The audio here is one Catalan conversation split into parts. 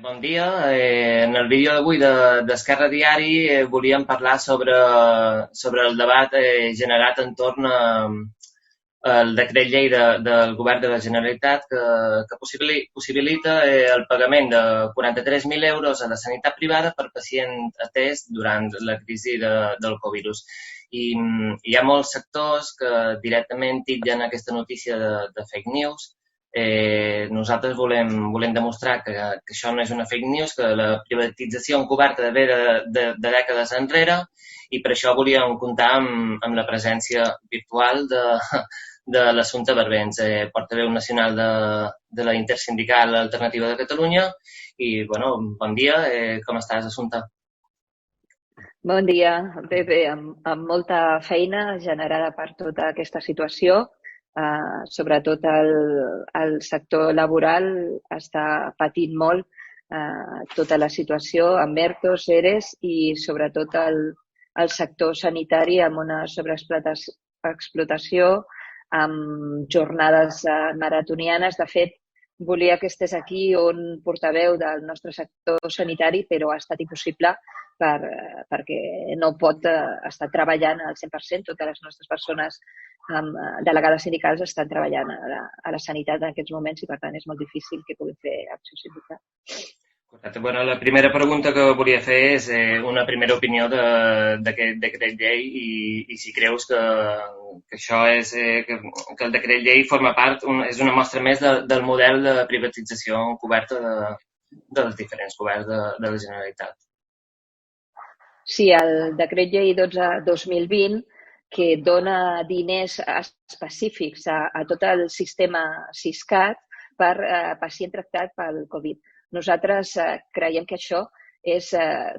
Bon dia. En el vídeo d'avui d'Esquerra Diari volíem parlar sobre el debat generat entorn al decret llei del Govern de la Generalitat que possibilita el pagament de 43.000 euros a la sanitat privada per pacient atès durant la crisi del Covid. Hi ha molts sectors que directament titllen aquesta notícia de fake news. Nosaltres volem demostrar que això no és una fake news, que la privatització encoberta ve de dècades enrere, i per això volíem comptar amb la presència virtual de l'Assumpta Barbens, portaveu nacional de la Intersindical Alternativa de Catalunya. I, bueno, bon dia, com estàs, Assumpta? Bon dia. Bé, amb molta feina generada per tota aquesta situació. Sobretot el sector laboral està patint molt tota la situació amb ERTOs, ERES i sobretot el sector sanitari amb una sobreexplotació, amb jornades maratonianes. De fet, volia que estés aquí un portaveu del nostre sector sanitari, però ha estat impossible perquè no pot estar treballant al 100%. Totes les nostres persones delegades sindicals estan treballant a la sanitat en aquests moments i, per tant, és molt difícil que puguin fer acció sindical. Correcte. Bueno, la primera pregunta que volia fer és una primera opinió d'aquest decret llei i si creus que això és que el decret llei forma part, és una mostra més del model de privatització encoberta dels diferents governs de la Generalitat. Sí, el decret llei 12/2020, que dona diners específics a tot el sistema Siscat per pacient tractat pel Covid. Nosaltres creiem que això és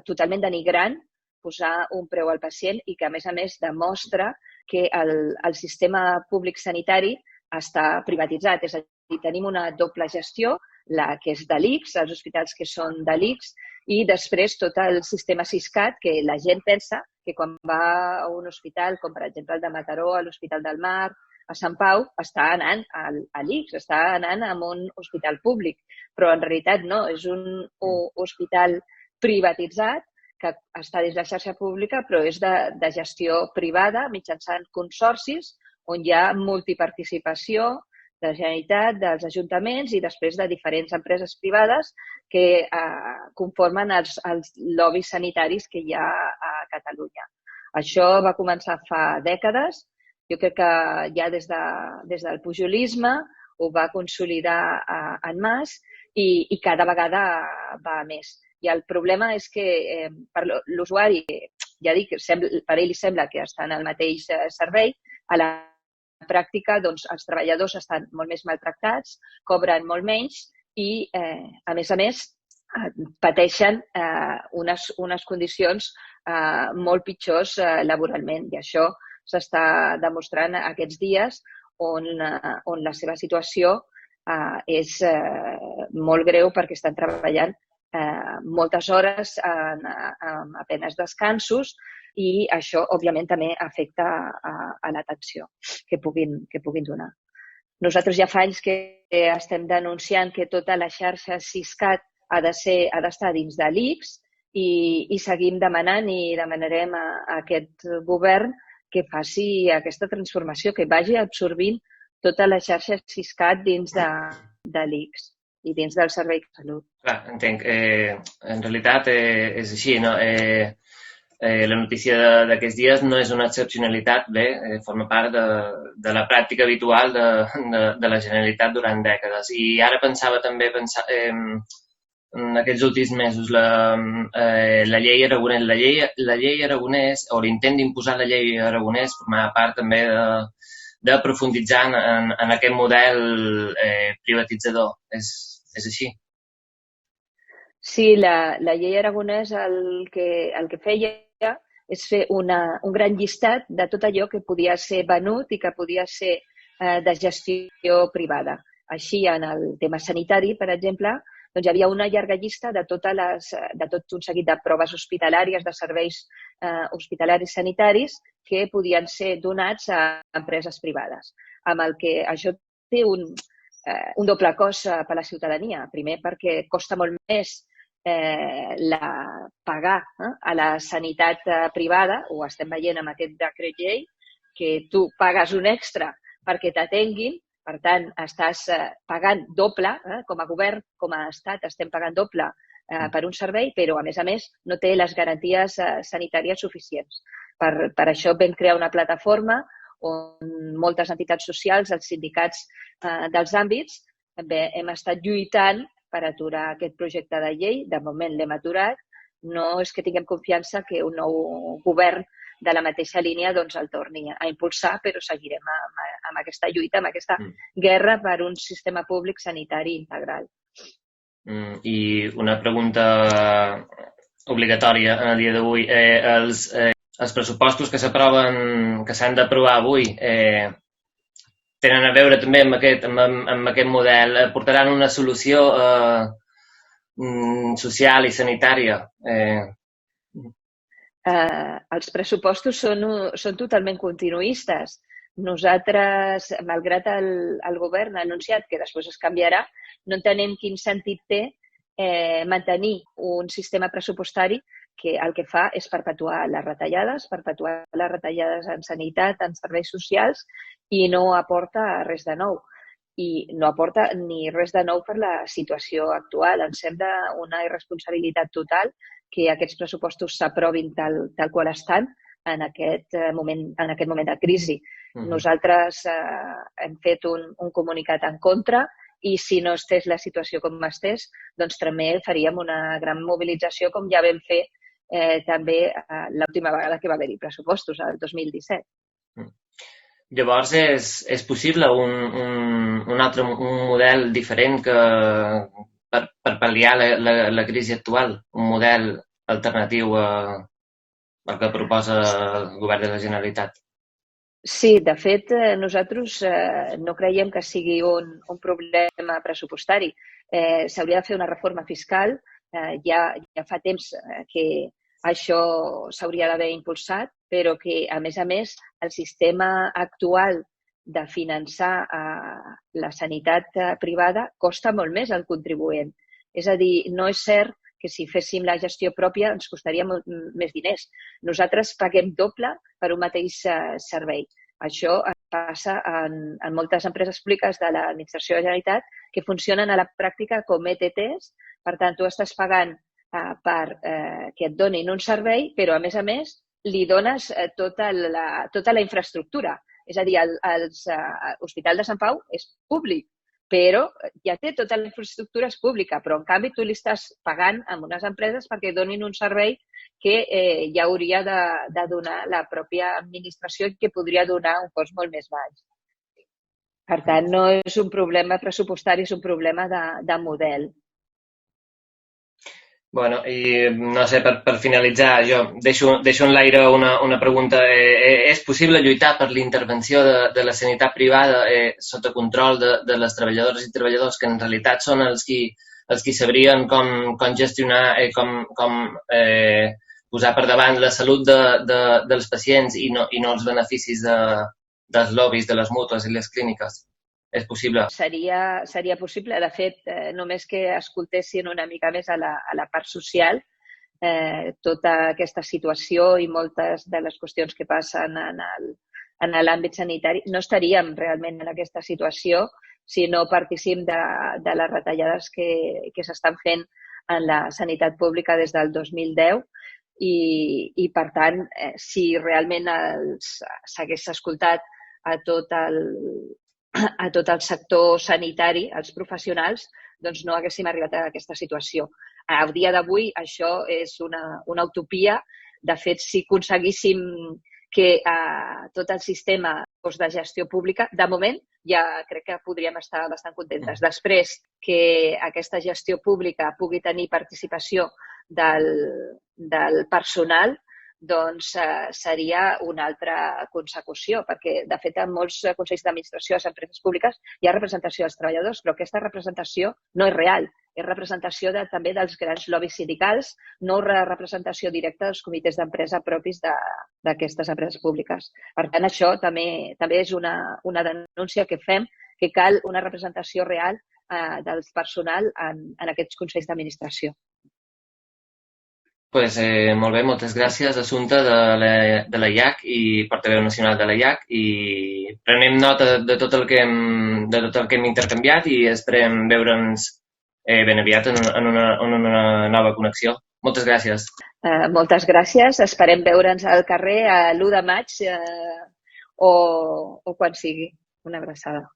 totalment denigrant, posar un preu al pacient, i que, a més, demostra que el sistema públic sanitari està privatitzat. És a dir, tenim una doble gestió, la que és de l'ICS, els hospitals que són de l'ICS, i després tot el sistema Siscat, que la gent pensa que quan va a un hospital, com per exemple el de Mataró, a l'Hospital del Mar, a Sant Pau, està anant a l'ICS, està anant a un hospital públic, però en realitat no, és un hospital privatitzat que està dins la xarxa pública, però és de gestió privada mitjançant consorcis on hi ha multiparticipació de la Generalitat, dels ajuntaments i després de diferents empreses privades que conformen els lobbies sanitaris que hi ha a Catalunya. Això va començar fa dècades. Jo crec que ja des del pujolisme ho va consolidar en Mas i cada vegada va més. I el problema és que per l'usuari, ja dic, per ell li sembla que està en el mateix servei, a la pràctica, doncs, els treballadors estan molt més maltractats, cobren molt menys i, a més, pateixen unes condicions molt pitjors laboralment. I això s'està demostrant aquests dies on la seva situació és molt greu perquè estan treballant moltes hores amb apenes descansos, i això, òbviament, també afecta a l'atenció que puguin donar. Nosaltres ja fa anys que estem denunciant que tota la xarxa Siscat ha d'estar dins de l'ICS i seguim demanant i demanarem a aquest govern que faci aquesta transformació, que vagi absorbint tota la xarxa Siscat dins de l'ICS i dins del Servei de Salut. Clar, entenc. En realitat és així, no? La notícia d'aquests dies no és una excepcionalitat, forma part de la pràctica habitual de la Generalitat durant dècades. I ara pensava també en aquests últims mesos la llei Aragonès. La llei Aragonès, o l'intent d'imposar la llei Aragonès, formava part també de profunditzar en aquest model privatitzador. És així? Sí, la llei Aragonès el que feia és fer un gran llistat de tot allò que podia ser venut i que podia ser de gestió privada. Així, en el tema sanitari, per exemple, doncs hi havia una llarga llista de tot un seguit de proves hospitalàries, de serveis hospitalaris sanitaris que podien ser donats a empreses privades. Amb el que això té un doble cost per a la ciutadania. Primer, perquè costa molt més pagar a la sanitat privada, ho estem veient amb aquest decret llei, que tu pagues un extra perquè t'atenguin, per tant, estàs pagant doble, com a govern, com a estat, estem pagant doble per un servei, però, a més, no té les garanties sanitàries suficients. Per això vam crear una plataforma on moltes entitats socials, els sindicats dels àmbits, hem estat lluitant per aturar aquest projecte de llei. De moment l'hem aturat. No és que tinguem confiança que un nou govern de la mateixa línia doncs, el torni a impulsar, però seguirem amb aquesta lluita, amb aquesta guerra per un sistema públic sanitari integral. I una pregunta obligatòria en el dia d'avui. Els pressupostos que s'aproven, que s'han d'aprovar avui, tenen a veure també amb aquest model? Portaran una solució social i sanitària? Els pressupostos són totalment continuistes. Nosaltres, malgrat el govern ha anunciat que després es canviarà, no entenem quin sentit té mantenir un sistema pressupostari que el que fa és perpetuar les retallades en sanitat, en serveis socials, i no aporta res de nou. I no aporta ni res de nou per la situació actual. Ens sembla una irresponsabilitat total que aquests pressupostos s'aprovin tal qual estan en aquest moment de crisi. Nosaltres hem fet un comunicat en contra i si no estés la situació com estés, doncs també faríem una gran mobilització com ja vam fer també l'última vegada que va haver-hi pressupostos, el 2017. Llavors, és possible un model diferent per pal·liar la crisi actual? Un model alternatiu al que proposa el govern de la Generalitat? Sí, de fet, nosaltres no creiem que sigui un problema pressupostari. S'hauria de fer una reforma fiscal. Ja fa temps que això s'hauria d'haver impulsat, però que, a més, el sistema actual de finançar la sanitat privada costa molt més al contribuent. És a dir, no és cert que si féssim la gestió pròpia ens costaria més diners. Nosaltres paguem doble per un mateix servei. Això passa en moltes empreses públiques de l'administració de la Generalitat que funcionen a la pràctica com ETTs. Per tant, tu estàs pagant per que et donin un servei, però, a més, li dones tota la infraestructura. És a dir, l'Hospital de Sant Pau és públic, però ja té tota la infraestructura és pública, però en canvi tu li estàs pagant a unes empreses perquè donin un servei que ja hauria de donar la pròpia administració i que podria donar un cost molt més baix. Per tant, no és un problema pressupostari, és un problema de model. Bueno, i no sé, per finalitzar, jo deixo en l'aire una pregunta. És possible lluitar per l'intervenció de la sanitat privada sota control de les treballadores i treballadors que en realitat són els qui sabrien com gestionar, com posar per davant la salut dels pacients i no els beneficis dels lobbies, de les mútues i les clíniques? És possible? Seria possible. De fet, només que escoltessin una mica més a la part social, tota aquesta situació i moltes de les qüestions que passen en l'àmbit sanitari, no estaríem realment en aquesta situació si no partíssim de les retallades que s'estan fent en la sanitat pública des del 2010 i per tant, si realment s'hagués escoltat a tot el sector sanitari, als professionals, doncs no haguéssim arribat a aquesta situació. A dia d'avui això és una utopia. De fet, si aconseguíssim que tot el sistema fos de gestió pública, de moment ja crec que podríem estar bastant contentes. Després que aquesta gestió pública pugui tenir participació del personal, doncs seria una altra consecució, perquè, de fet, en molts consells d'administració de les empreses públiques hi ha representació dels treballadors, però aquesta representació no és real. És representació també dels grans lobbies sindicals, no representació directa dels comitès d'empresa propis d'aquestes empreses públiques. Per tant, això també és una denúncia que fem que cal una representació real del personal en aquests consells d'administració. Pues, molt bé, moltes gràcies, Assumpta, de la IAC i portaveu nacional de la IAC, i prenem nota de tot el que hem intercanviat i esperem veure'ns ben aviat en una nova connexió. Moltes gràcies. Moltes gràcies. Esperem veure'ns al carrer l'1 de maig o quan sigui. Una abraçada.